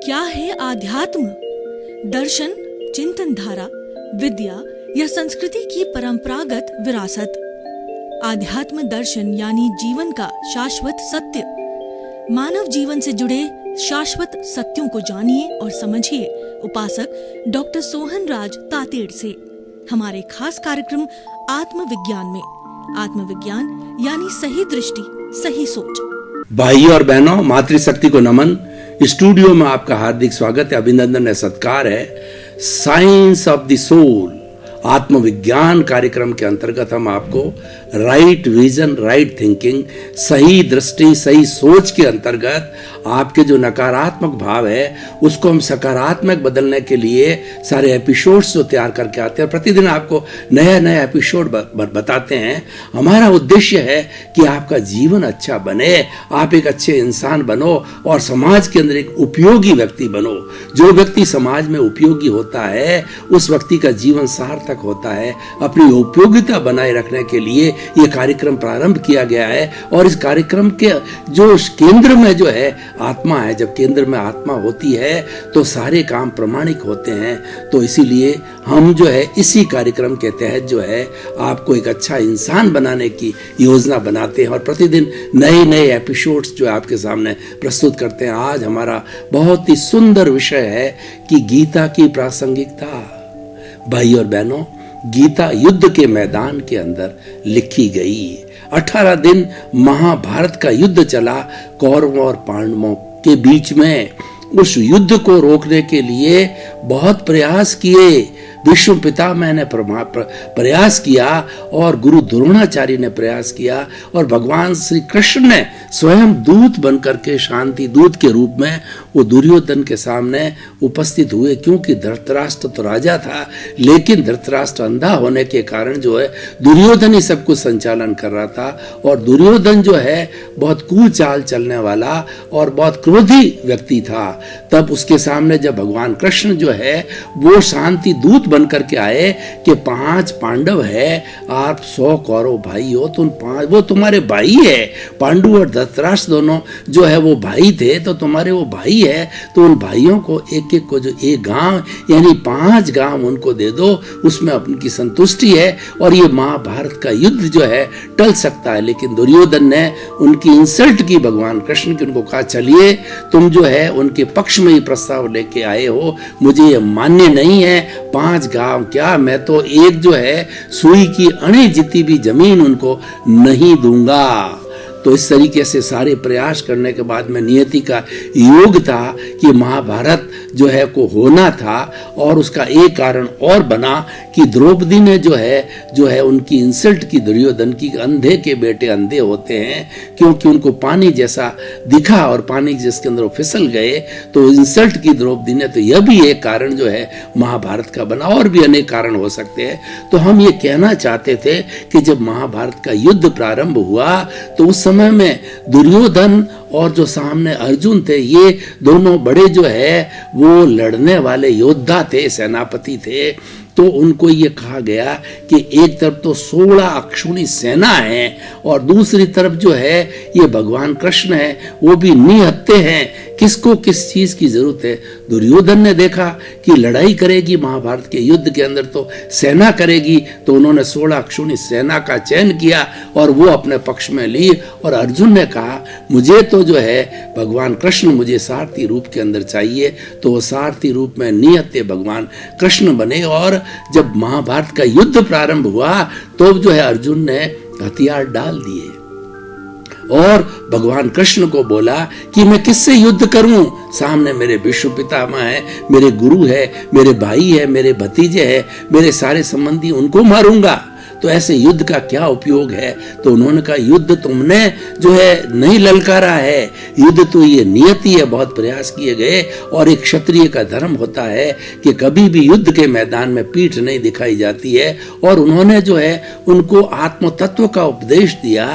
क्या है आध्यात्म? दर्शन, चिंतन धारा, विद्या या संस्कृति की परंपरागत विरासत। आध्यात्म दर्शन यानी जीवन का शाश्वत सत्य। मानव जीवन से जुड़े शाश्वत सत्यों को जानिए और समझिए उपासक डॉक्टर सोहन राज तातेड़ से हमारे खास कार्यक्रम आत्मविज्ञान में। आत्मविज्ञान यानी सही दृष्टि, सही सोच। भाई और बहनों, मातृशक्ति को नमन। स्टूडियो में आपका हार्दिक स्वागत है, अभिनंदन है, सत्कार है। साइंस ऑफ द सोल आत्मविज्ञान कार्यक्रम के अंतर्गत हम आपको राइट विजन, राइट थिंकिंग, सही दृष्टि, सही सोच के अंतर्गत आपके जो नकारात्मक भाव है उसको हम सकारात्मक बदलने के लिए सारे एपिसोड्स जो तैयार करके आते हैं। प्रतिदिन आपको नया नया एपिसोड बताते हैं। हमारा उद्देश्य है कि आपका जीवन अच्छा बने, आप एक अच्छे इंसान बनो और समाज के अंदर एक उपयोगी व्यक्ति बनो। जो व्यक्ति समाज में उपयोगी होता है उस व्यक्ति का जीवन सार्थक होता है। अपनी उपयोगिता बनाए रखने के लिए यह कार्यक्रम प्रारंभ किया गया है और इस कार्यक्रम के जो केंद्र में जो है आत्मा है। जब केंद्र में आत्मा होती है तो सारे काम प्रामाणिक होते हैं। तो इसीलिए हम जो है इसी कार्यक्रम के तहत जो है आपको एक अच्छा इंसान बनाने की योजना बनाते हैं और प्रतिदिन नए नए एपिसोड्स जो आपके सामने प्रस्तुत करते हैं। आज हमारा बहुत ही सुंदर विषय है कि गीता की प्रासंगिकता। भाई और बहनों, गीता युद्ध के मैदान के अंदर लिखी गई। 18 दिन महाभारत का युद्ध चला कौरवों और पांडवों के बीच में। उस युद्ध को रोकने के लिए बहुत प्रयास किए। विष्णु पितामह ने प्रयास किया और गुरु द्रोणाचार्य ने प्रयास किया और भगवान श्री कृष्ण ने स्वयं दूत बनकर के, शांति दूत के रूप में वो दुर्योधन के सामने उपस्थित हुए। क्योंकि धृतराष्ट्र तो राजा था, लेकिन धृतराष्ट्र अंधा होने के कारण जो है दुर्योधन ही सब कुछ संचालन कर रहा था। और दुर्योधन जो है बहुत कुचाल चलने वाला और बहुत क्रोधी व्यक्ति था। तब उसके सामने जब भगवान कृष्ण जो है वो शांति दूत बन करके आए कि 5 पांडव है, आप 100 कौरव भाई हो, तुम 5 वो तुम्हारे भाई है। पांडु और धृतराष्ट्र दोनों जो है वो भाई थे, तो तुम्हारे वो भाई है। तो उन भाइयों को एक एक को जो एक गांव यानी 5 गांव उनको दे दो, उसमें उनकी संतुष्टि है और ये महाभारत का युद्ध जो है टल सकता है। लेकिन दुर्योधन ने उनकी इंसल्ट की भगवान कृष्ण की। उनको कहा चलिए तुम जो है उनके पक्ष में ही प्रस्ताव लेके आए हो, मुझे ये मान्य नहीं है। 5 गांव क्या, मैं तो एक जो है सुई की अणी जितनी भी जमीन उनको नहीं दूंगा। तो इस तरीके से सारे प्रयास करने के बाद में नियति का योग था कि महाभारत जो है को होना था। और उसका एक कारण और बना कि द्रौपदी ने जो है उनकी इंसल्ट की, दुर्योधन की। अंधे के बेटे अंधे होते हैं, क्योंकि उनको पानी जैसा दिखा और पानी जिसके अंदर वो फिसल गए, तो इंसल्ट की द्रौपदी ने। तो यह भी एक कारण जो है महाभारत का बना, और भी अनेक कारण हो सकते हैं। तो हम ये कहना चाहते थे कि जब महाभारत का युद्ध प्रारंभ हुआ तो उस समय में दुर्योधन और जो सामने अर्जुन थे, ये दोनों बड़े जो है वो लड़ने वाले योद्धा थे, सेनापति थे। तो उनको ये कहा गया कि एक तरफ तो 16 अक्षुणी सेना है और दूसरी तरफ जो है ये भगवान कृष्ण है, वो भी निहत्थे हैं। किसको किस चीज की जरूरत है? दुर्योधन ने देखा कि लड़ाई करेगी महाभारत के युद्ध के अंदर तो सेना करेगी, तो उन्होंने 16 अक्षुणी सेना का चयन किया और वो अपने पक्ष में ली। और अर्जुन ने कहा मुझे तो जो है भगवान कृष्ण मुझे सारथी रूप के अंदर चाहिए। तो वो सारथी रूप में निहत्थे भगवान कृष्ण बने। और जब महाभारत का युद्ध प्रारंभ हुआ तो जो है अर्जुन ने हथियार डाल दिए और भगवान कृष्ण को बोला कि मैं किससे युद्ध करूं? सामने मेरे विष्णु पितामह है, मेरे गुरु है, मेरे भाई है, मेरे भतीजे है, मेरे सारे संबंधी, उनको मारूंगा। तो ऐसे युद्ध का क्या उपयोग है? तो उन्होंने कहा युद्ध तुमने जो है नहीं ललकारा है, युद्ध तो ये नियति है। बहुत प्रयास किए गए और एक क्षत्रिय का धर्म होता है कि कभी भी युद्ध के मैदान में पीठ नहीं दिखाई जाती है। और उन्होंने जो है उनको आत्म तत्व का उपदेश दिया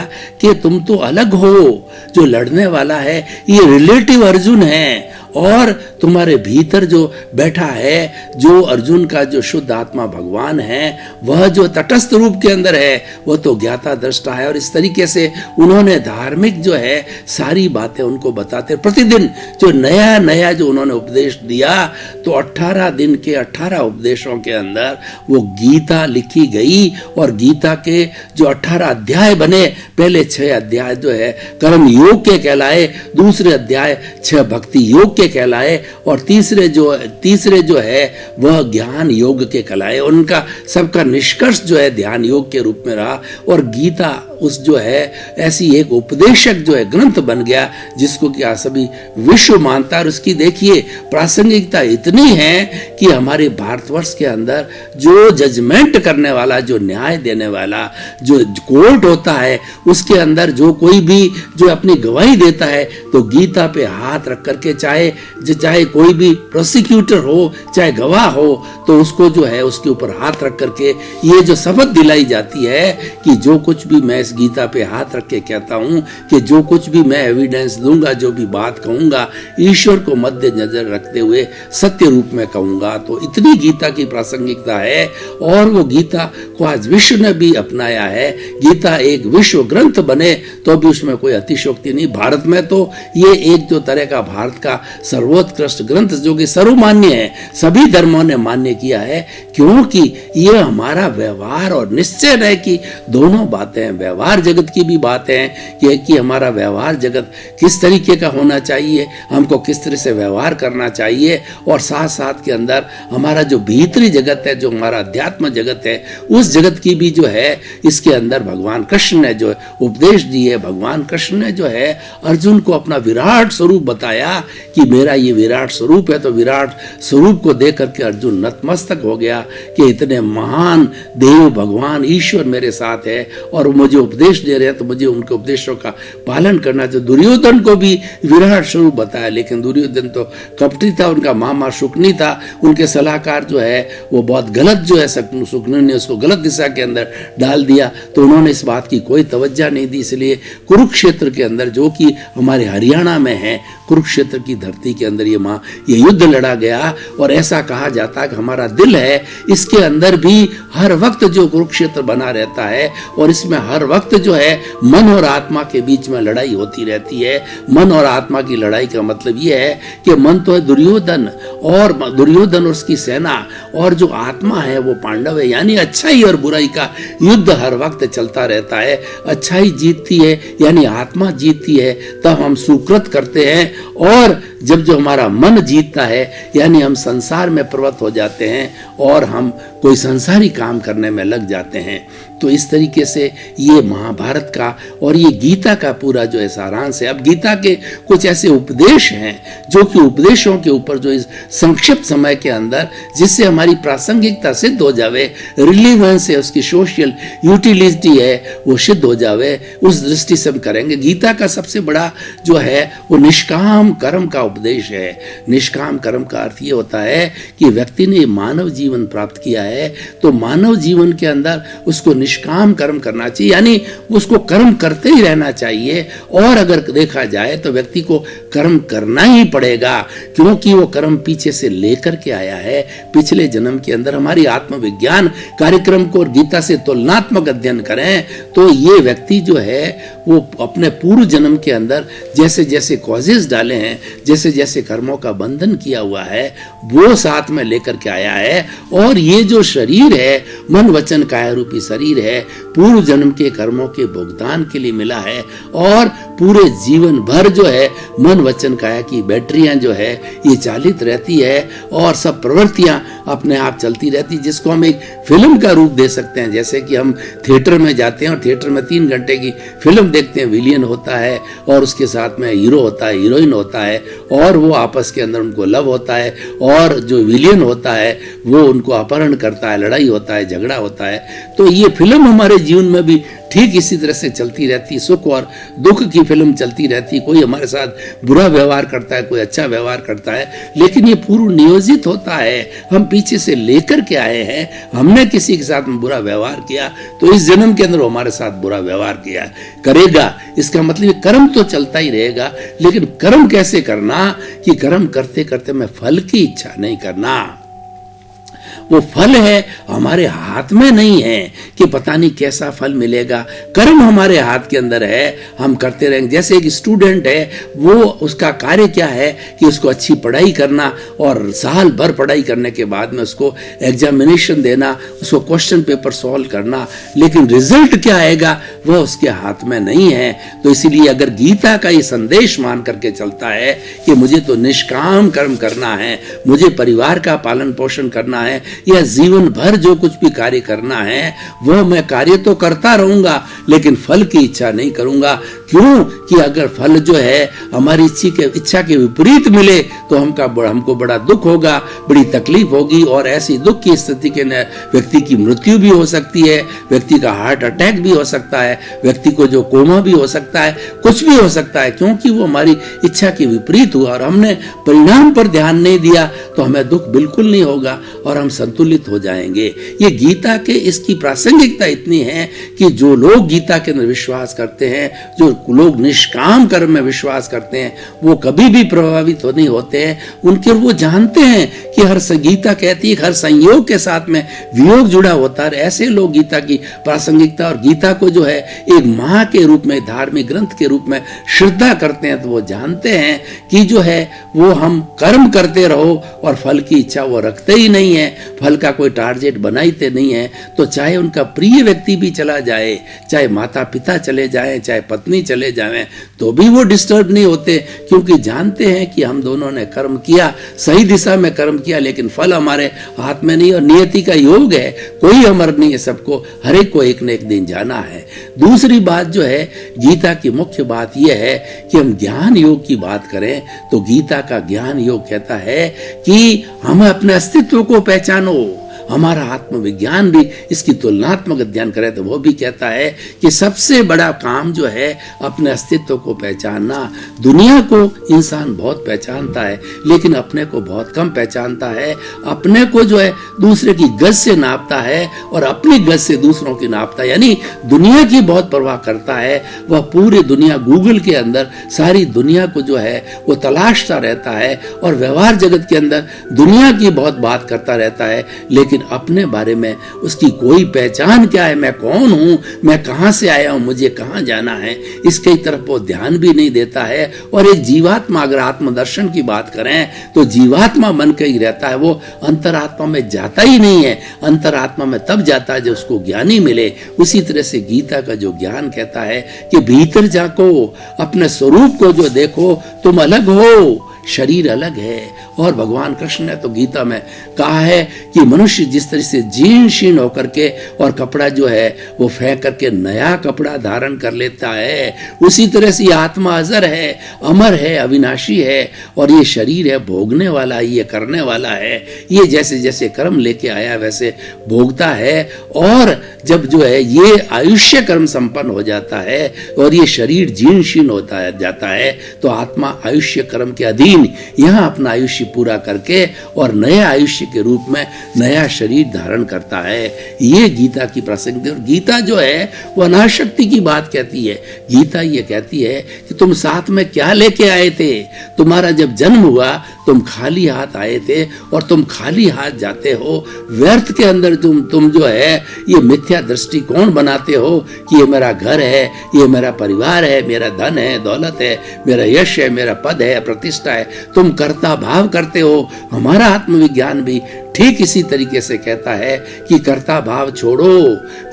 कि तुम तो अलग हो, जो लड़ने वाला है ये रिलेटिव अर्जुन है और तुम्हारे भीतर जो बैठा है, जो अर्जुन का जो शुद्ध आत्मा भगवान है, वह जो तटस्थ रूप के अंदर है, वह तो ज्ञाता दृष्टा है। और इस तरीके से उन्होंने धार्मिक जो है सारी बातें उनको बताते, प्रतिदिन जो नया नया जो उन्होंने उपदेश दिया, तो 18 दिन के 18 उपदेशों के अंदर वो गीता लिखी गई। और गीता के जो 18 अध्याय बने, पहले 6 अध्याय जो है कर्म योग के कहलाए, दूसरे अध्याय 6 भक्ति योग के कहलाए, और तीसरे जो है वह ज्ञान योग के कहलाए। उनका सबका निष्कर्ष जो है ध्यान योग के रूप में रहा। और गीता उस जो है ऐसी एक उपदेशक जो है ग्रंथ बन गया, जिसको कि आज सभी विश्व मानता है। और उसकी देखिए प्रासंगिकता इतनी है कि हमारे भारतवर्ष के अंदर जो जजमेंट करने वाला, जो न्याय देने वाला जो कोर्ट होता है, उसके अंदर जो कोई भी जो अपनी गवाही देता है, तो गीता पे हाथ रख करके, चाहे कोई भी प्रोसिक्यूटर हो, चाहे गवाह हो, तो उसको जो है उसके ऊपर हाथ रख करके ये जो शपथ दिलाई जाती है कि जो कुछ भी मैं इस गीता पे हाथ रख के कहता हूं कि जो कुछ भी मैं एविडेंस दूंगा, जो भी बात कहूंगा, ईश्वर को मध्य नजर रखते हुए सत्य रूप में कहूंगा। तो इतनी गीता की प्रासंगिकता है। और वो गीता को आज विश्व ने भी अपनाया है। गीता एक विश्व ग्रंथ बने तो भी उसमें कोई अतिशयोक्ति नहीं। भारत में तो ये एक जो तरह का भारत का सर्वोत्कृष्ट ग्रंथ जो कि सर्वमान्य है, सभी धर्मों ने मान्य किया है, क्योंकि ये हमारा व्यवहार और निश्चय है कि दोनों बातें हैं। व्यवहार जगत की भी बात है कि हमारा व्यवहार जगत किस तरीके का होना चाहिए, हमको किस तरह से व्यवहार करना चाहिए, और साथ साथ के अंदर हमारा जो भीतरी जगत है, जो हमारा अध्यात्म जगत है, उस जगत की भी जो है इसके अंदर भगवान कृष्ण ने जो उपदेश दिए। भगवान कृष्ण ने जो है अर्जुन को अपना विराट स्वरूप बताया कि मेरा ये विराट स्वरूप है। तो विराट स्वरूप को देख करके अर्जुन नतमस्तक हो गया कि इतने महान देव भगवान ईश्वर मेरे साथ है और मुझे उपदेश दे रहे हैं, तो मुझे उनके उपदेशों का पालन करना चाहिए। दुर्योधन को भी विराट स्वरूप बताया, लेकिन दुर्योधन तो कपटी था, उनका मामा शुकनी था, उनके सलाहकार जो है वो बहुत गलत जो है, शुकनी ने उसको गलत दिशा के अंदर डाल दिया। तो उन्होंने इस बात की कोई तवज्जो नहीं दी। इसलिए कुरुक्षेत्र के अंदर, जो कि हमारे हरियाणा में है, कुरुक्षेत्र की धरती के अंदर ये युद्ध लड़ा गया। और ऐसा कहा जाता है कि हमारा दिल है, इसके अंदर भी हर वक्त जो कुरुक्षेत्र बना रहता है, और इसमें हर वक्त जो है मन और आत्मा के बीच में लड़ाई होती रहती है। मन और आत्मा की लड़ाई का मतलब ये है कि मन तो है दुर्योधन और उसकी सेना, और जो आत्मा है वो पांडव है। यानी अच्छाई और बुराई का युद्ध हर वक्त चलता रहता है। अच्छाई जीतती है, यानी आत्मा जीतती है, तब हम सुकृत करते हैं। और जब जो हमारा मन जीतता है, यानी हम संसार में प्रवृत्त हो जाते हैं और हम कोई संसारी काम करने में लग जाते हैं। तो इस तरीके से ये महाभारत का और ये गीता का पूरा जो है सारांश है। अब गीता के कुछ ऐसे उपदेश हैं जो कि उपदेशों के ऊपर जो इस संक्षिप्त समय के अंदर, जिससे हमारी प्रासंगिकता सिद्ध हो जावे, रिलीवेंस है, उसकी सोशल यूटिलिटी है, वो सिद्ध हो जावे, उस दृष्टि से हम करेंगे। गीता का सबसे बड़ा जो है वो निष्काम कर्म का उपदेश है। निष्काम कर्म का अर्थ ये होता है कि व्यक्ति ने मानव जीवन प्राप्त किया है, तो मानव जीवन के अंदर उसको निष्काम कर्म करना चाहिए, यानी उसको कर्म करते ही रहना चाहिए। और अगर देखा जाए तो व्यक्ति को कर्म करना ही पड़ेगा, क्योंकि वो कर्म पीछे से लेकर के आया है। पिछले जन्म के अंदर हमारी आत्मविज्ञान कार्यक्रम को और गीता से तुलनात्मक अध्ययन करें तो ये व्यक्ति जो है वो अपने पूर्व जन्म के अंदर जैसे जैसे कॉजेस डाले हैं, जैसे जैसे कर्मों का बंधन किया हुआ है, वो साथ में लेकर के आया है। और ये जो शरीर है, मन वचन काया रूपी शरीर है, पूर्व जन्म के कर्मों के भुगतान के लिए मिला है। और पूरे जीवन भर जो है मन वचन काया की बैटरियां जो है ये चालित रहती है, और सब प्रवृत्तियां अपने आप चलती रहती, जिसको हम एक फिल्म का रूप दे सकते हैं। जैसे कि हम थिएटर में जाते हैं और थिएटर में 3 घंटे की फिल्म देखते हैं, विलियन होता है और उसके साथ में हीरो होता है, हीरोइन होता है, और वो आपस के अंदर उनको लव होता है, और जो विलियन होता है वो उनको अपहरण करता है, लड़ाई होता है, झगड़ा होता है। तो ये फिल्म हमारे जीवन में भी ठीक इसी तरह से चलती रहती, सुख और दुख की फिल्म चलती रहती। कोई हमारे साथ बुरा व्यवहार करता है, कोई अच्छा व्यवहार करता है, लेकिन ये पूर्व नियोजित होता है, हम पीछे से लेकर के आए हैं। हमने किसी के साथ में बुरा व्यवहार किया तो इस जन्म के अंदर हमारे साथ बुरा व्यवहार किया करेगा। इसका मतलब कर्म तो चलता ही रहेगा, लेकिन कर्म कैसे करना कि कि कर्म करते करते मैं फल की इच्छा नहीं करना। वो फल है हमारे हाथ में नहीं है कि पता नहीं कैसा फल मिलेगा। कर्म हमारे हाथ के अंदर है, हम करते रहेंगे। जैसे एक स्टूडेंट है, वो उसका कार्य क्या है कि उसको अच्छी पढ़ाई करना और साल भर पढ़ाई करने के बाद में उसको एग्जामिनेशन देना, उसको क्वेश्चन पेपर सॉल्व करना, लेकिन रिजल्ट क्या आएगा वह उसके हाथ में नहीं है। तो इसीलिए अगर गीता का ये संदेश मान करके चलता है कि मुझे तो निष्काम कर्म करना है, मुझे परिवार का पालन पोषण करना है, या जीवन भर जो कुछ भी कार्य करना है वह मैं कार्य तो करता रहूंगा लेकिन फल की इच्छा नहीं करूंगा। क्यों कि अगर फल जो है हमारी इच्छा के विपरीत मिले तो हमको बड़ा दुख होगा, बड़ी तकलीफ होगी, और ऐसी दुख की स्थिति के व्यक्ति की मृत्यु भी हो सकती है, व्यक्ति का हार्ट अटैक भी हो सकता है, व्यक्ति को जो कोमा भी हो सकता है, कुछ भी हो सकता है, क्योंकि वो हमारी इच्छा के विपरीत हुआ और हमने परिणाम पर ध्यान नहीं दिया तो हमें दुख बिल्कुल नहीं होगा और हम संतुलित हो जाएंगे। ये गीता के इसकी प्रासंगिकता इतनी है कि जो लोग गीता के अंदर विश्वास करते हैं, जो लोग निष्काम कर्म में विश्वास करते हैं, वो कभी भी प्रभावित नहीं होते हैं। उनके वो जानते हैं कि गीता कहती है हर संयोग के साथ में वियोग जुड़ा होता है। ऐसे लोग गीता की प्रासंगिकता और गीता को जो है एक मां के रूप में, धार्मिक ग्रंथ के रूप में श्रद्धा करते हैं, तो वो जानते हैं कि जो है वो हम कर्म करते रहो और फल की इच्छा वो रखते ही नहीं है, फल का कोई टारगेट बनाते नहीं है। तो चाहे उनका प्रिय व्यक्ति भी चला जाए, चाहे माता पिता चले जाएं, चाहे पत्नी चले जाएं, तो भी वो डिस्टर्ब नहीं होते, क्योंकि जानते हैं कि हम दोनों ने कर्म किया, सही दिशा में कर्म किया, लेकिन फल हमारे हाथ में नहीं और नियति का योग है, कोई अमर नहीं है, सबको हर एक को एक न एक दिन जाना है। दूसरी बात जो है गीता की मुख्य बात यह है कि हम ज्ञान योग की बात करें तो गीता का ज्ञान योग कहता है कि हम अपने अस्तित्व को पहचानो। हमारा आत्मविज्ञान भी इसकी तुलनात्मक अध्ययन करें तो वो भी कहता है कि सबसे बड़ा काम जो है अपने अस्तित्व को पहचानना। दुनिया को इंसान बहुत पहचानता है लेकिन अपने को बहुत कम पहचानता है। अपने को जो है दूसरे की गज से नापता है और अपनी गज से दूसरों की नापता है, यानी दुनिया की बहुत परवाह करता है। वह पूरी दुनिया, गूगल के अंदर सारी दुनिया को जो है वो तलाशता रहता है और व्यवहार जगत के अंदर दुनिया की बहुत बात करता रहता है, लेकिन अपने बारे में उसकी कोई पहचान क्या है, मैं कौन हूं, मैं कहां से आया हूं, मुझे कहां जाना है, इसके तरफ वो ध्यान भी नहीं देता है। और एक जीवात्मा, अगर आत्मदर्शन की बात करें तो जीवात्मा मन के ही रहता है, वो अंतरात्मा में जाता ही नहीं है। अंतरात्मा में तब जाता है जब उसको ज्ञानी मिले। उसी तरह से गीता का जो ज्ञान कहता है कि भीतर जाको, अपने स्वरूप को जो देखो, तुम अलग हो, शरीर अलग है। और भगवान कृष्ण ने तो गीता में कहा है कि मनुष्य जिस तरह से जीर्ण शीर्ण होकर के और कपड़ा जो है वो फेंक करके नया कपड़ा धारण कर लेता है, उसी तरह से ये आत्मा अजर है, अमर है, अविनाशी है, और ये शरीर है भोगने वाला, ये करने वाला है। ये जैसे जैसे कर्म लेके आया वैसे भोगता है। और जब जो है ये आयुष्य कर्म संपन्न हो जाता है और ये शरीर जीर्ण शीर्ण होता जाता है तो आत्मा आयुष्य कर्म के अधीन यहाँ अपना आयुष्य पूरा करके और नए आयुष्य के रूप में नया शरीर धारण करता है। ये गीता की प्रासंगिकता। और गीता जो है वो अनाशक्ति की बात कहती है। गीता ये कहती है कि तुम साथ में क्या लेके आए थे, तुम्हारा जब जन्म हुआ तुम खाली हाथ आए थे और तुम खाली हाथ जाते हो। व्यर्थ के अंदर तुम जो है ये मिथ्या दृष्टिकोण बनाते हो कि ये मेरा घर है, ये मेरा परिवार है, मेरा धन है, दौलत है, मेरा यश है, मेरा पद है, प्रतिष्ठा है। तुम कर्ता भाव करते हो। हमारा आत्मविज्ञान भी ठीक इसी तरीके से कहता है कि कर्ता भाव छोड़ो,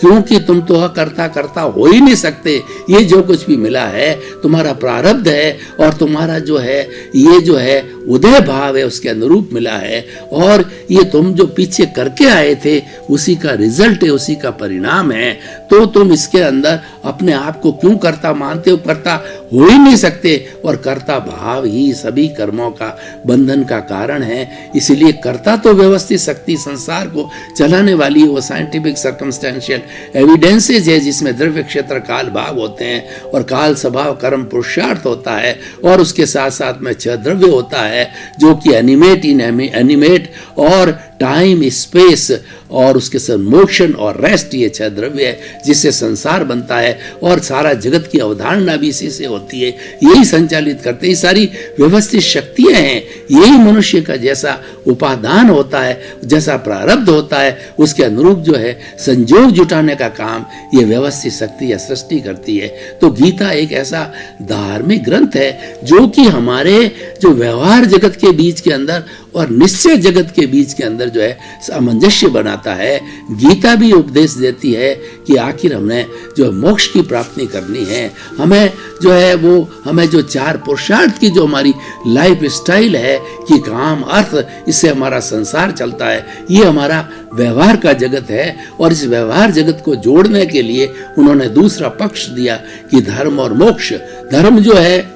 क्योंकि तुम तो अकर्ता कर्ता हो ही नहीं सकते। ये जो कुछ भी मिला है तुम्हारा प्रारब्ध है और तुम्हारा जो है ये जो है उदय भाव है उसके अनुरूप मिला है। और ये तुम जो पीछे करके आए थे उसी का रिजल्ट है, उसी का परिणाम है। तो तुम इसके अंदर अपने आप को क्यों कर्ता मानते हो? कर्ता हो ही नहीं सकते। और कर्ता भाव ही सभी कर्मों का बंधन का कारण है। इसलिए कर्ता तो व्यवस्थित शक्ति संसार को चलाने वाली है, वो साइंटिफिक सर्कमस्टेंशियल एविडेंसेज है जिसमें द्रव्य क्षेत्र काल भाव होते हैं और काल स्वभाव कर्म पुरुषार्थ होता है और उसके साथ साथ में 6 द्रव्य होता है जो कि एनिमेट, इनएनिमेट और टाइम, स्पेस और उसके साथ मोशन और रेस्ट, ये 6 द्रव्य है जिससे संसार बनता है और सारा जगत की अवधारणा भी इसी से होती है, यही संचालित करते हैं। ये सारी व्यवस्थित शक्तियां हैं, यही मनुष्य का जैसा उपादान होता है, जैसा प्रारब्ध होता है, उसके अनुरूप जो है संयोग जुटाने का काम ये व्यवस्थित शक्ति या सृष्टि करती है। तो गीता एक ऐसा धार्मिक ग्रंथ है जो कि हमारे जो व्यवहार जगत के बीच के अंदर और निश्चय जगत के बीच के अंदर जो है सामंजस्य बनाता है। गीता भी उपदेश देती है कि आखिर हमने जो मोक्ष की प्राप्ति करनी है, हमें जो है वो हमें जो 4 पुरुषार्थ की जो हमारी लाइफ स्टाइल है कि काम, अर्थ, इससे हमारा संसार चलता है, ये हमारा व्यवहार का जगत है। और इस व्यवहार जगत को जोड़ने के लिए उन्होंने दूसरा पक्ष दिया कि धर्म और मोक्ष। धर्म जो है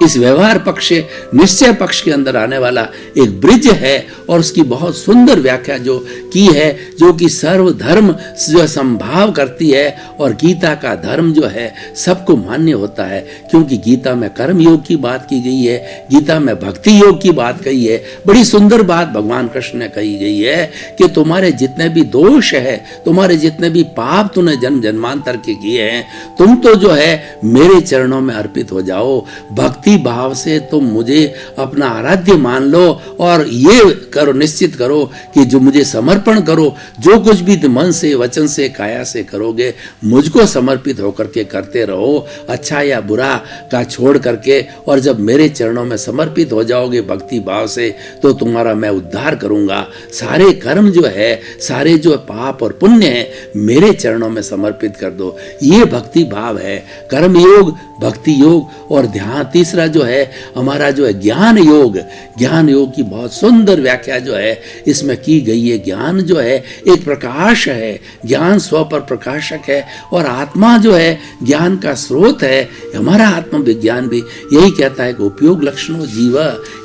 इस व्यवहार पक्ष से निश्चय पक्ष के अंदर आने वाला एक ब्रिज है और उसकी बहुत सुंदर व्याख्या जो की है, जो कि सर्वधर्म जो संभाव करती है। और गीता का धर्म जो है सबको मान्य होता है, क्योंकि गीता में कर्म योग की बात की गई है, गीता में भक्ति योग की बात कही है। बड़ी सुंदर बात भगवान कृष्ण ने कही गई है कि तुम्हारे जितने भी दोष है, तुम्हारे जितने भी पाप तूने जन्म जन्मांतर के किए हैं, तुम तो जो है मेरे चरणों में अर्पित हो जाओ। भक्ति भाव से तुम मुझे अपना आराध्य मान लो और ये करो, निश्चित करो कि जो मुझे समर्पण करो, जो कुछ भी मन से, वचन से, काया से करोगे, मुझको समर्पित होकर के करते रहो, अच्छा या बुरा का छोड़ करके। और जब मेरे चरणों में समर्पित हो जाओगे भक्ति भाव से, तो तुम्हारा मैं उद्धार करूंगा। सारे कर्म जो है, सारे जो पाप और पुण्य है, मेरे चरणों में समर्पित कर दो। ये भक्ति भाव है। कर्म योग, भक्ति योग और ध्यान। तीसरा जो है हमारा जो है ज्ञान योग। ज्ञान योग की बहुत सुंदर व्याख्या जो है इसमें की गई है। ज्ञान जो है एक प्रकाश है, ज्ञान स्व पर प्रकाशक है और आत्मा जो है ज्ञान का स्रोत है। हमारा आत्मविज्ञान भी यही कहता है कि उपयोग लक्षणों जीव।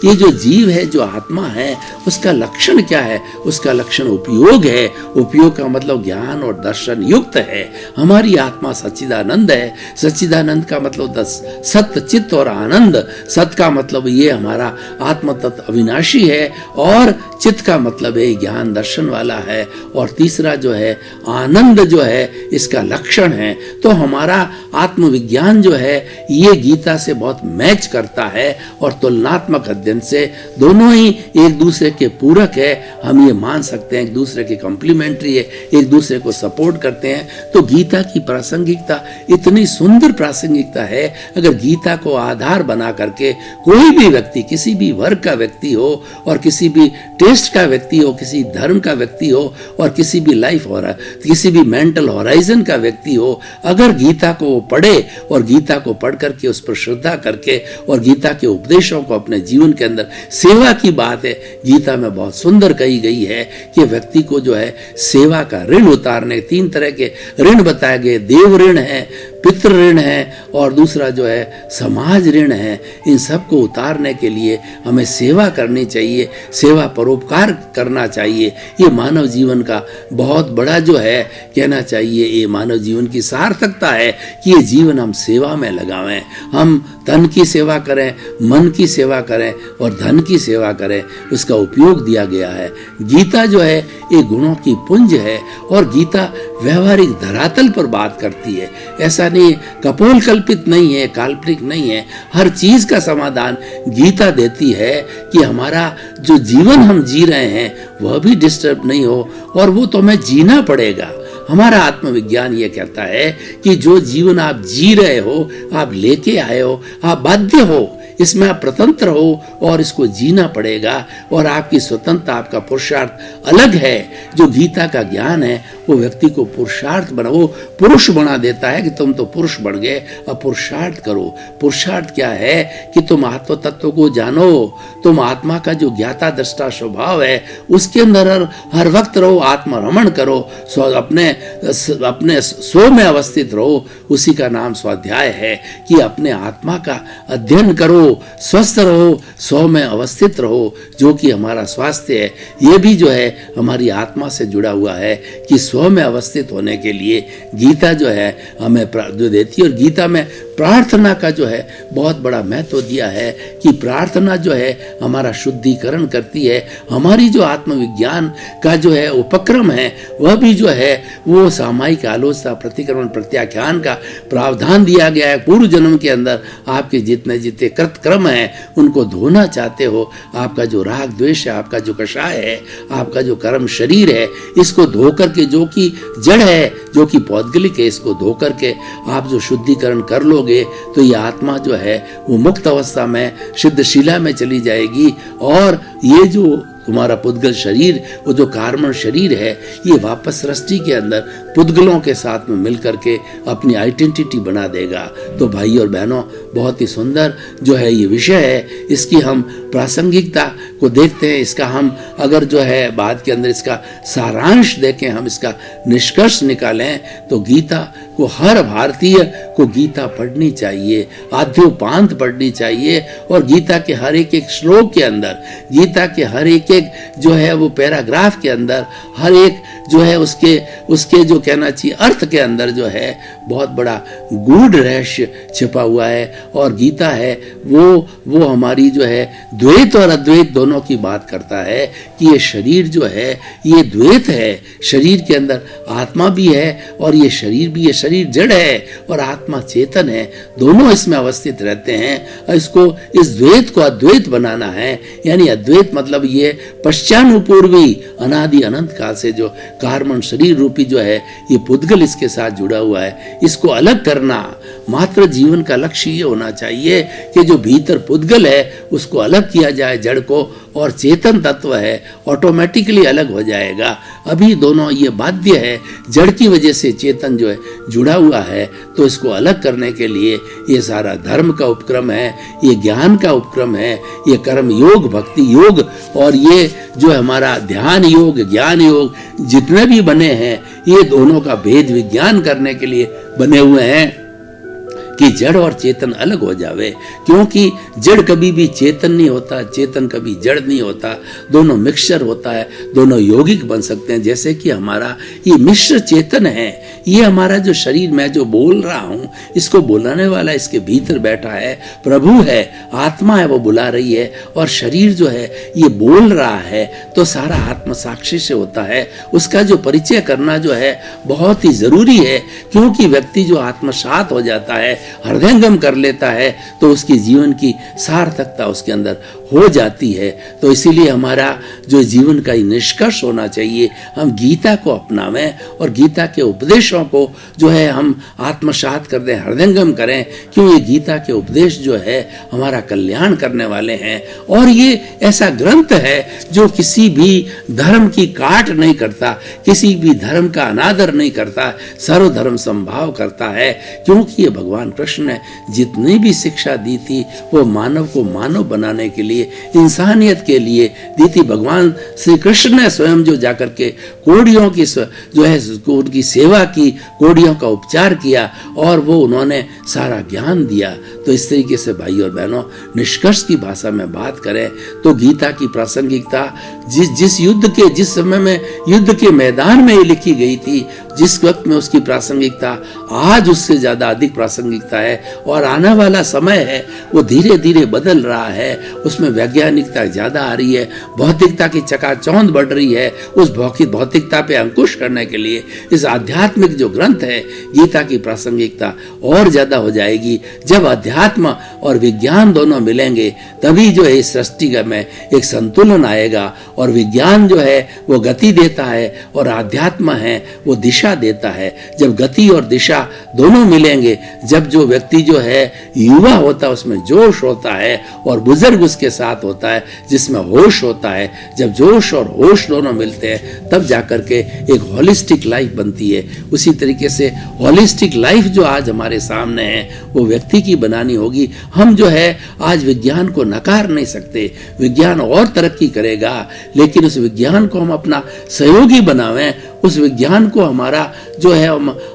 ये जो जीव है, जो आत्मा है, उसका लक्षण क्या है? उसका लक्षण उपयोग है। उपयोग का मतलब ज्ञान और दर्शन युक्त है। हमारी आत्मा सच्चिदानंद है। सच्चिदानंद का मतलब सत्य, चित्त और आनंद। सत का मतलब ये हमारा आत्म तत्व अविनाशी है और चित्त का मतलब है ज्ञान दर्शन वाला है। और तीसरा जो है आनंद जो है इसका लक्षण है। तो हमारा आत्मविज्ञान जो है ये गीता से बहुत मैच करता है और तुलनात्मक अध्ययन से दोनों ही एक दूसरे के पूरक है। हम ये मान सकते हैं एक दूसरे के कॉम्प्लीमेंट्री है, एक दूसरे को सपोर्ट करते हैं। तो गीता की प्रासंगिकता इतनी सुंदर प्रासंगिकता है। अगर गीता को आधार बना करके कोई भी व्यक्ति, किसी भी वर्ग का व्यक्ति हो और किसी भी टेस्ट का व्यक्ति हो, किसी धर्म का व्यक्ति हो और किसी भी लाइफ हो रहा, किसी भी मेंटल होराइजन का व्यक्ति हो, अगर गीता को वो पढ़े और गीता को पढ़ करके उस पर श्रद्धा करके और गीता के उपदेशों को अपने जीवन के अंदर, सेवा की बात है गीता में बहुत सुंदर कही गई है कि व्यक्ति को जो है सेवा का ऋण उतारने, 3 तरह के ऋण बताए गए। देव ऋण है, पितृ ऋण है और दूसरा जो है समाज ऋण है। इन सब को उतारने के लिए हमें सेवा करनी चाहिए, सेवा परोपकार करना चाहिए। ये मानव जीवन का बहुत बड़ा जो है कहना चाहिए, ये मानव जीवन की सार्थकता है कि ये जीवन हम सेवा में लगावें। हम तन की सेवा करें, मन की सेवा करें और धन की सेवा करें, उसका उपयोग दिया गया है। गीता जो है ये गुणों की पुंज है और गीता व्यवहारिक धरातल पर बात करती है। ऐसा नहीं कपोल कल्पित नहीं है, काल्पनिक नहीं है। हर चीज का समाधान गीता देती है कि हमारा जो जीवन हम जी रहे हैं वह भी डिस्टर्ब नहीं हो और वो तो हमें जीना पड़ेगा। हमारा आत्मविज्ञान ये कहता है कि जो जीवन आप जी रहे हो, आप लेके आए हो, आप बाध्य हो, इसमें आप स्वतंत्र हो और इसको जीना पड़ेगा। और आपकी स्वतंत्रता, आपका पुरुषार्थ अलग है। जो गीता का ज्ञान है वो व्यक्ति को पुरुषार्थ बना, वो पुरुष बना देता है कि तुम तो पुरुष बन गए, अब पुरुषार्थ करो। पुरुषार्थ क्या है कि तुम आत्म तत्व को जानो, तुम आत्मा का जो ज्ञाता दृष्टा स्वभाव है उसके अंदर हर वक्त रहो, आत्मरमण करो, अपने स्व में अवस्थित रहो। उसी का नाम स्वाध्याय है कि अपने आत्मा का अध्ययन करो, स्वस्थ रहो, स्व में अवस्थित रहो, जो कि हमारा स्वास्थ्य है। ये भी जो है हमारी आत्मा से जुड़ा हुआ है कि स्व में अवस्थित होने के लिए गीता जो है हमें जो देती है। और गीता में प्रार्थना का जो है बहुत बड़ा महत्व दिया है कि प्रार्थना जो है हमारा शुद्धिकरण करती है। हमारी जो आत्मविज्ञान का जो है उपक्रम है वह भी जो है वो सामायिक आलोचना प्रतिक्रमण प्रत्याख्यान का प्रावधान दिया गया है। पूर्व जन्म के अंदर आपके जितने कृतक्रम हैं उनको धोना चाहते हो, आपका जो राग द्वेष है, आपका जो कषाय है, आपका जो कर्म शरीर है, इसको धो करके, जो कि जड़ है, जो कि पौद्गलिक है, इसको धो करके आप जो शुद्धिकरण कर लोगे तो ये आत्मा जो है वो मुक्त अवस्था में सिद्धशिला में चली जाएगी। और ये जो तुम्हारा पुद्गल शरीर, वो जो कार्बन शरीर है, ये वापस सृष्टि के अंदर पुद्गलों के साथ में मिल करके अपनी आइडेंटिटी बना देगा। तो भाई और बहनों, बहुत ही सुंदर जो है ये विषय है, इसकी हम प्रासंगिकता को देखते हैं। इसका हम अगर जो है बाद के अंदर इसका सारांश देखें, हम इसका निष्कर्ष निकालें, तो गीता को हर भारतीय को गीता पढ़नी चाहिए, आद्योपांत पढ़नी चाहिए। और गीता के हर एक श्लोक के अंदर, गीता के हर एक जो है वो पैराग्राफ के अंदर, हर एक जो है उसके जो कहना चाहिए अर्थ के अंदर जो है बहुत बड़ा गूढ़ रहस्य छिपा हुआ है। और गीता है वो हमारी जो है द्वैत और अद्वैत दोनों की बात करता है कि ये शरीर जो है ये द्वैत है, शरीर के अंदर आत्मा भी है और ये शरीर भी है, शरीर जड़ है और आत्मा चेतन है, दोनों इसमें अवस्थित रहते हैं। इसको इस द्वैत को अद्वैत बनाना है, यानी अद्वैत मतलब ये पश्चानुपूर्वी अनादि अनंत काल से जो कार्बन शरीर रूपी जो है ये पुद्गल इसके साथ जुड़ा हुआ है, इसको अलग करना मात्र जीवन का लक्ष्य ये होना चाहिए कि जो भीतर पुद्गल है उसको अलग किया जाए जड़ को, और चेतन तत्व है ऑटोमेटिकली अलग हो जाएगा। अभी दोनों ये बाध्य है, जड़ की वजह से चेतन जो है जुड़ा हुआ है, तो इसको अलग करने के लिए ये सारा धर्म का उपक्रम है, ये ज्ञान का उपक्रम है, ये कर्म योग, भक्ति योग और ये जो हमारा ध्यान योग, ज्ञान योग जितने भी बने हैं, ये दोनों का भेद विज्ञान करने के लिए बने हुए हैं कि जड़ और चेतन अलग हो जावे। क्योंकि जड़ कभी भी चेतन नहीं होता, चेतन कभी जड़ नहीं होता, दोनों मिक्सचर होता है, दोनों यौगिक बन सकते हैं। जैसे कि हमारा ये मिश्र चेतन है, ये हमारा जो शरीर, मैं जो बोल रहा हूँ, इसको बुलाने वाला इसके भीतर बैठा है, प्रभु है, आत्मा है, वो बुला रही है, और शरीर जो है ये बोल रहा है, तो सारा आत्म साक्षी से होता है। उसका जो परिचय करना जो है बहुत ही जरूरी है, क्योंकि व्यक्ति जो आत्मसात हो जाता है, हृदयंगम कर लेता है, तो उसकी जीवन की सार्थकता उसके अंदर हो जाती है। तो इसीलिए हमारा जो जीवन का निष्कर्ष होना चाहिए, हम गीता को अपनावें और गीता के उपदेशों को जो है हम आत्मसात कर दें, हृदयंगम करें, क्यों ये गीता के उपदेश जो है हमारा कल्याण करने वाले हैं। और ये ऐसा ग्रंथ है जो किसी भी धर्म की काट नहीं करता, किसी भी धर्म का अनादर नहीं करता, सर्वधर्म संभाव करता है। क्योंकि ये भगवान कृष्ण ने जितनी भी शिक्षा दी थी वो मानव को मानव बनाने के लिए, इंसानियत के लिए दी थी। भगवान श्री कृष्ण ने स्वयं जो जाकर के कोड़ियों की जो है उनकी सेवा की, कोड़ियों का उपचार किया और वो उन्होंने सारा ज्ञान दिया। तो इस तरीके से भाई और बहनों, निष्कर्ष की भाषा में बात करें तो गीता की प्रासंगिकता जिस युद्ध के, जिस समय में युद्ध के मैदान में ये लिखी गई थी, जिस वक्त में उसकी प्रासंगिकता आज उससे ज्यादा अधिक प्रासंगिकता है। और आने वाला समय है वो धीरे धीरे बदल रहा है, उसमें वैज्ञानिकता ज्यादा आ रही है, भौतिकता की चकाचौंध बढ़ रही है। उस भौतिकता पे अंकुश करने के लिए इस आध्यात्मिक जो ग्रंथ है गीता की प्रासंगिकता और ज्यादा हो जाएगी। जब अध्यात्म और विज्ञान दोनों मिलेंगे तभी जो है इस सृष्टि में एक संतुलन आएगा, और विज्ञान जो है वो गति देता है और आध्यात्म है वो दिशा देता है। जब गति और दिशा दोनों मिलेंगे, जब जो व्यक्ति जो है युवा होता है उसमें जोश होता है और बुजुर्ग उसके साथ होता है जिसमें होश होता है, जब जोश और होश दोनों मिलते हैं तब जाकर के एक होलिस्टिक लाइफ बनती है। उसी तरीके से होलिस्टिक लाइफ जो आज हमारे सामने है वो व्यक्ति की बनानी होगी। हम जो है आज विज्ञान को नकार नहीं सकते, विज्ञान और तरक्की करेगा, लेकिन उस विज्ञान को हम अपना सहयोगी बनावें उस विज्ञान को हमारा जो है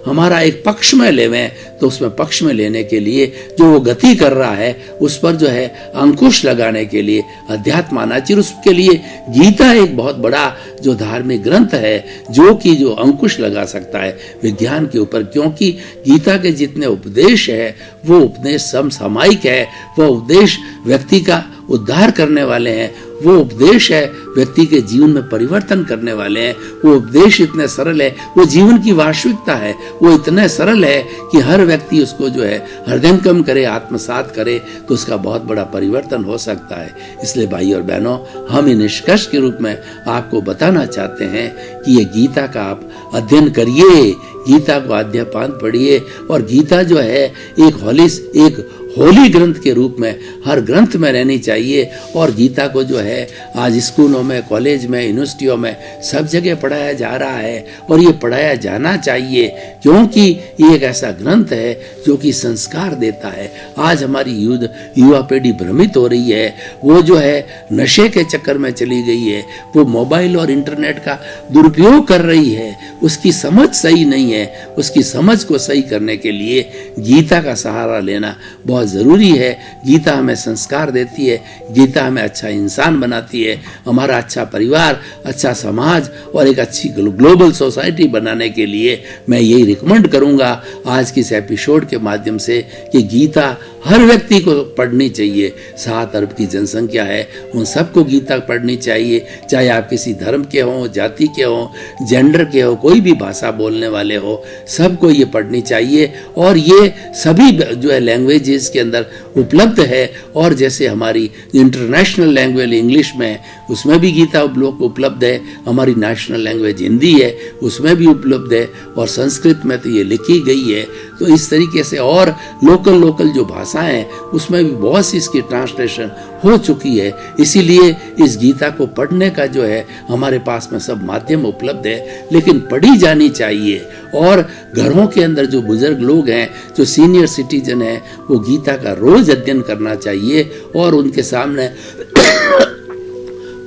हमारा एक पक्ष में लेवें, तो उसमें पक्ष में लेने के लिए जो वो गति कर रहा है उस पर जो है अंकुश लगाने के लिए अध्यात्म आना चाहिए। उसके लिए गीता एक बहुत बड़ा जो धार्मिक ग्रंथ है जो अंकुश लगा सकता है विज्ञान के ऊपर, क्योंकि गीता के जितने उपदेश है वो उपदेश समसामयिक है, वो उपदेश व्यक्ति का उद्धार करने वाले हैं, वो उपदेश है व्यक्ति के जीवन में परिवर्तन करने वाले हैं, वो उपदेश इतने सरल है, वो जीवन की वास्तविकता है, वो इतने सरल है कि हर व्यक्ति उसको जो है हृदयंगम करे, आत्मसात करे तो उसका बहुत बड़ा परिवर्तन हो सकता है। इसलिए भाई और बहनों, हम इन निष्कर्ष के रूप में आपको बताना चाहते हैं कि ये गीता का आप अध्ययन करिए, गीता को आद्यपांत पढ़िए, और गीता जो है एक होली ग्रंथ के रूप में हर ग्रंथ में रहनी चाहिए। और गीता को जो है आज स्कूलों में, कॉलेज में, यूनिवर्सिटियों में सब जगह पढ़ाया जा रहा है, और ये पढ़ाया जाना चाहिए, क्योंकि ये एक ऐसा ग्रंथ है जो कि संस्कार देता है। आज हमारी युवा पीढ़ी भ्रमित हो रही है, वो जो है नशे के चक्कर में चली गई है, वो मोबाइल और इंटरनेट का दुरुपयोग कर रही है, उसकी समझ सही नहीं है। उसकी समझ को सही करने के लिए गीता का सहारा लेना बहुत जरूरी है। गीता हमें संस्कार देती है, गीता हमें अच्छा इंसान बनाती है, हमारा अच्छा परिवार, अच्छा समाज और एक अच्छी ग्लोबल सोसाइटी बनाने के लिए मैं यही रिकमेंड करूंगा आज की इस एपिसोड के माध्यम से कि गीता हर व्यक्ति को पढ़नी चाहिए। 7 अरब की जनसंख्या है, उन सबको गीता पढ़नी चाहिए, चाहे आप किसी धर्म के हों, जाति के हों, जेंडर के हो, कोई भी भाषा बोलने वाले हो, सबको ये पढ़नी चाहिए। और ये सभी जो है लैंग्वेजेस के अंदर उपलब्ध है, और जैसे हमारी इंटरनेशनल लैंग्वेज इंग्लिश में, उसमें भी गीता उपलब्ध है, हमारी नेशनल लैंग्वेज हिंदी है उसमें भी उपलब्ध है, और संस्कृत में तो ये लिखी गई है। तो इस तरीके से और लोकल जो भाषाएं हैं उसमें भी बहुत सी इसकी ट्रांसलेशन हो चुकी है। इसीलिए इस गीता को पढ़ने का जो है हमारे पास में सब माध्यम उपलब्ध है, लेकिन पढ़ी जानी चाहिए। और घरों के अंदर जो बुजुर्ग लोग हैं, जो सीनियर सिटीजन हैं, वो गीता का रोज अध्ययन करना चाहिए, और उनके सामने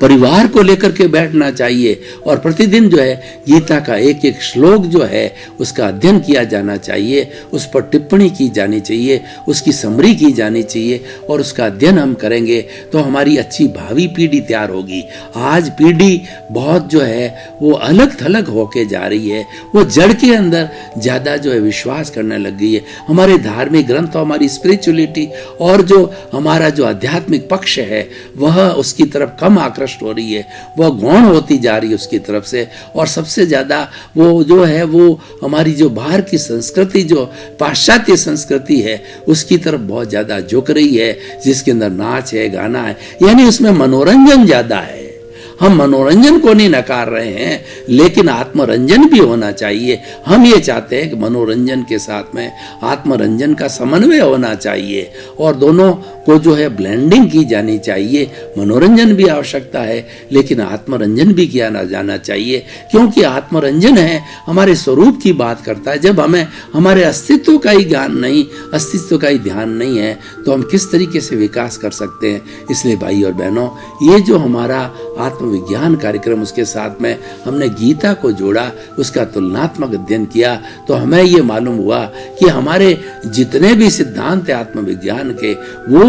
परिवार को लेकर के बैठना चाहिए, और प्रतिदिन जो है गीता का एक एक श्लोक जो है उसका अध्ययन किया जाना चाहिए, उस पर टिप्पणी की जानी चाहिए, उसकी समरी की जानी चाहिए, और उसका अध्ययन हम करेंगे तो हमारी अच्छी भावी पीढ़ी तैयार होगी। आज पीढ़ी बहुत जो है वो अलग थलग होके जा रही है, वो जड़ के अंदर ज़्यादा जो है विश्वास करने लग गई है। हमारे धार्मिक ग्रंथ, हमारी स्पिरिचुअलिटी और जो हमारा जो आध्यात्मिक पक्ष है वह उसकी तरफ कम आकर्षित हो रही है, वह गौण होती जा रही है उसकी तरफ से। और सबसे ज्यादा वो जो है वो हमारी जो बाहर की संस्कृति, जो पाश्चात्य संस्कृति है, उसकी तरफ बहुत ज्यादा झुक रही है, जिसके अंदर नाच है, गाना है, यानी उसमें मनोरंजन ज्यादा है। हम मनोरंजन को नहीं नकार रहे हैं, लेकिन आत्मरंजन भी होना चाहिए। हम ये चाहते हैं कि मनोरंजन के साथ में आत्मरंजन का समन्वय होना चाहिए, और दोनों को जो है ब्लेंडिंग की जानी चाहिए। मनोरंजन भी आवश्यकता है, लेकिन आत्मरंजन भी किया ना जाना चाहिए, क्योंकि आत्मरंजन है हमारे स्वरूप की बात करता है। जब हमें हमारे अस्तित्व का ही ज्ञान नहीं, अस्तित्व का ही ध्यान नहीं है, तो हम किस तरीके से विकास कर सकते हैं। इसलिए भाई और बहनों, ये जो हमारा आत्मविज्ञान कार्यक्रम, उसके साथ में हमने गीता को जोड़ा, उसका तुलनात्मक अध्ययन किया, तो हमें ये मालूम हुआ कि हमारे जितने भी सिद्धांत है आत्मविज्ञान के,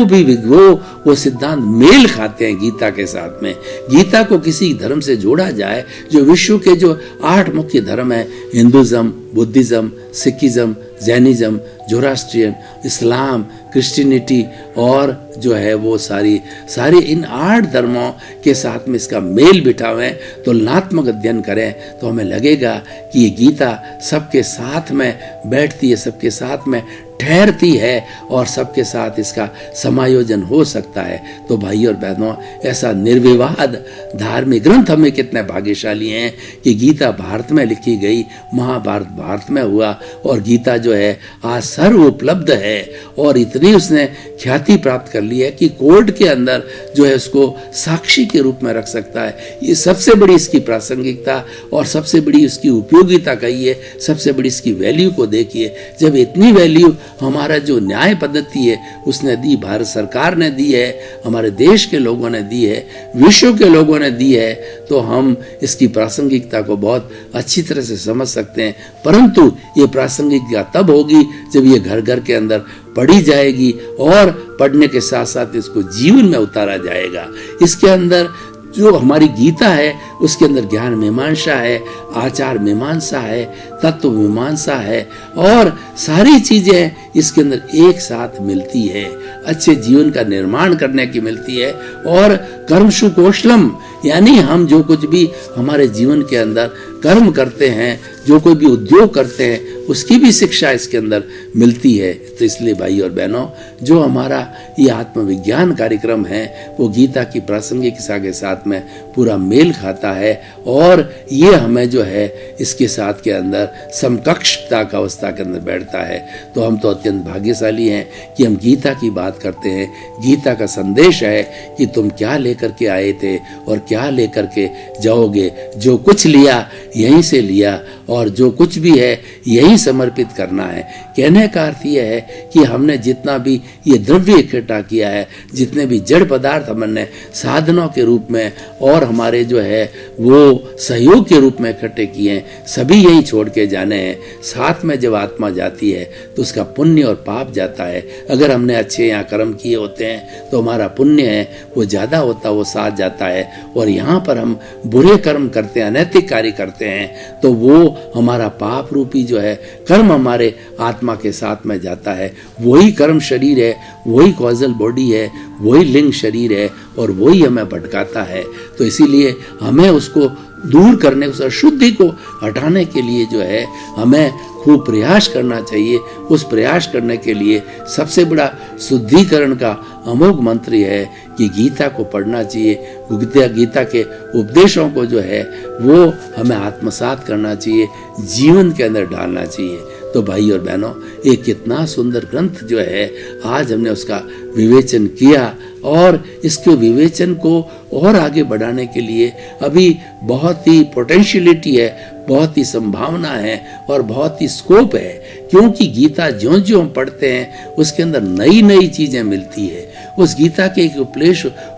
वो सिद्धांत मेल खाते हैं गीता के साथ में। गीता को किसी धर्म से जोड़ा जाए, जो विश्व के जो 8 मुख्य धर्म है, Hinduism, Buddhism, Sikhism, Jainism, Zoroastrian, इस्लाम, क्रिश्चियनिटी, और जो है वो सारी इन 8 धर्मों के साथ में इसका मेल बिठावें, तुलनात्मक अध्ययन करें, तो हमें लगेगा कि ये गीता सबके साथ में बैठती है, सबके साथ में ठहरती है, और सबके साथ इसका समायोजन हो सकता है। तो भाई और बहनों, ऐसा निर्विवाद धार्मिक ग्रंथ हमें कितने भाग्यशाली हैं कि गीता भारत में लिखी गई, महाभारत भारत में हुआ, और गीता जो है आज सर्व उपलब्ध है, और इतनी उसने ख्याति प्राप्त कर ली है कि कोर्ट के अंदर जो है उसको साक्षी के रूप में रख सकता है। ये सबसे बड़ी इसकी प्रासंगिकता और सबसे बड़ी उसकी उपयोगिता कही है, सबसे बड़ी इसकी वैल्यू को देखिए। जब इतनी वैल्यू हमारा जो न्याय पद्धति है उसने दी, भारत सरकार ने दी है, हमारे देश के लोगों ने दी है, विश्व के लोगों ने दी है, तो हम इसकी प्रासंगिकता को बहुत अच्छी तरह से समझ सकते हैं। परंतु ये प्रासंगिकता तब होगी जब ये घर घर के अंदर पढ़ी जाएगी और पढ़ने के साथ साथ इसको जीवन में उतारा जाएगा। इसके अंदर जो हमारी गीता है उसके अंदर ज्ञान मीमांसा है, आचार मीमांसा है, तत्व मीमांसा है और सारी चीजें इसके अंदर एक साथ मिलती है, अच्छे जीवन का निर्माण करने की मिलती है। और कर्मसु कौशलम यानी हम जो कुछ भी हमारे जीवन के अंदर कर्म करते हैं, जो कोई भी उद्योग करते हैं, उसकी भी शिक्षा इसके अंदर मिलती है। तो इसलिए भाई और बहनों, जो हमारा ये आत्मविज्ञान कार्यक्रम है वो गीता की प्रासंगिकता के साथ में पूरा मेल खाता है और ये हमें जो है इसके साथ के अंदर समकक्षता का अवस्था के अंदर बैठता है। तो हम तो अत्यंत भाग्यशाली हैं कि हम गीता की बात करते हैं। गीता का संदेश है कि तुम क्या लेकर के आए थे और क्या लेकर के जाओगे। जो कुछ लिया यहीं से लिया और जो कुछ भी है यही समर्पित करना है। कहने का अर्थ यह है कि हमने जितना भी ये द्रव्य इकट्ठा किया है, जितने भी जड़ पदार्थ हमने साधनों के रूप में और हमारे जो है वो सहयोग के रूप में इकट्ठे किए हैं, सभी यही छोड़ के जाने हैं। साथ में जब आत्मा जाती है तो उसका पुण्य और पाप जाता है। अगर हमने अच्छे यहाँ कर्म किए होते हैं तो हमारा पुण्य है वो ज्यादा होता, वो साथ जाता है। और यहाँ पर हम बुरे कर्म करते हैं, अनैतिक कार्य करते हैं, तो वो हमारा पाप रूपी जो है कर्म हमारे आत्मा के साथ में जाता है। वही कर्म शरीर है, वही कॉजल बॉडी है, वही लिंग शरीर है और वही हमें भटकाता है। तो इसीलिए हमें उसको दूर करने, उस अशुद्धि को हटाने के लिए जो है हमें खूब प्रयास करना चाहिए। उस प्रयास करने के लिए सबसे बड़ा शुद्धिकरण का अमोघ मंत्र है कि गीता को पढ़ना चाहिए। गीता के उपदेशों को जो है वो हमें आत्मसात करना चाहिए, जीवन के अंदर डालना चाहिए। तो भाई और बहनों, ये कितना सुंदर ग्रंथ जो है आज हमने उसका विवेचन किया और इसके विवेचन को और आगे बढ़ाने के लिए अभी बहुत ही पोटेंशियलिटी है, बहुत ही संभावना है और बहुत ही स्कोप है। क्योंकि गीता ज्यों ज्यों हम पढ़ते हैं उसके अंदर नई नई चीजें मिलती है। उस गीता के एक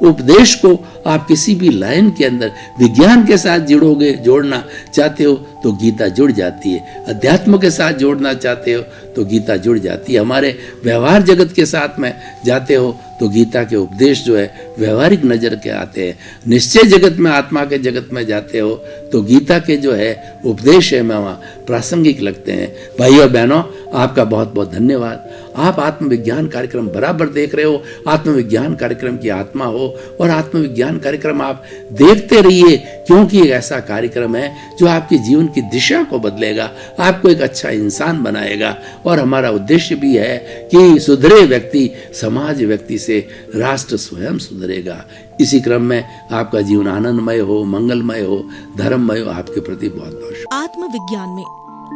उपदेश को आप किसी भी लाइन के अंदर विज्ञान के साथ जोड़ना चाहते हो तो गीता जुड़ जाती है। अध्यात्म के साथ जोड़ना चाहते हो तो गीता जुड़ जाती है। हमारे व्यवहार जगत के साथ में जाते हो तो गीता के उपदेश जो है व्यवहारिक नजर के आते हैं। निश्चय जगत में, आत्मा के जगत में जाते हो तो गीता के जो है उपदेश है वहाँ प्रासंगिक लगते हैं। भाई और बहनों, आपका बहुत बहुत धन्यवाद। आप आत्मविज्ञान कार्यक्रम बराबर देख रहे हो। आत्मविज्ञान कार्यक्रम की आत्मा हो और आत्मविज्ञान कार्यक्रम आप देखते रहिए, क्योंकि एक ऐसा कार्यक्रम है जो आपके जीवन की दिशा को बदलेगा, आपको एक अच्छा इंसान बनाएगा। और हमारा उद्देश्य भी है कि सुधरे व्यक्ति समाज व्यक्ति से राष्ट्र स्वयं सुधरेगा। इसी क्रम में आपका जीवन आनंदमय हो, मंगलमय हो, धर्ममय हो। आपके प्रति बहुत बहुत आत्मविज्ञान में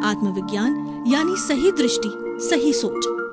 आत्मविज्ञान यानी सही दृष्टि, सही सोच।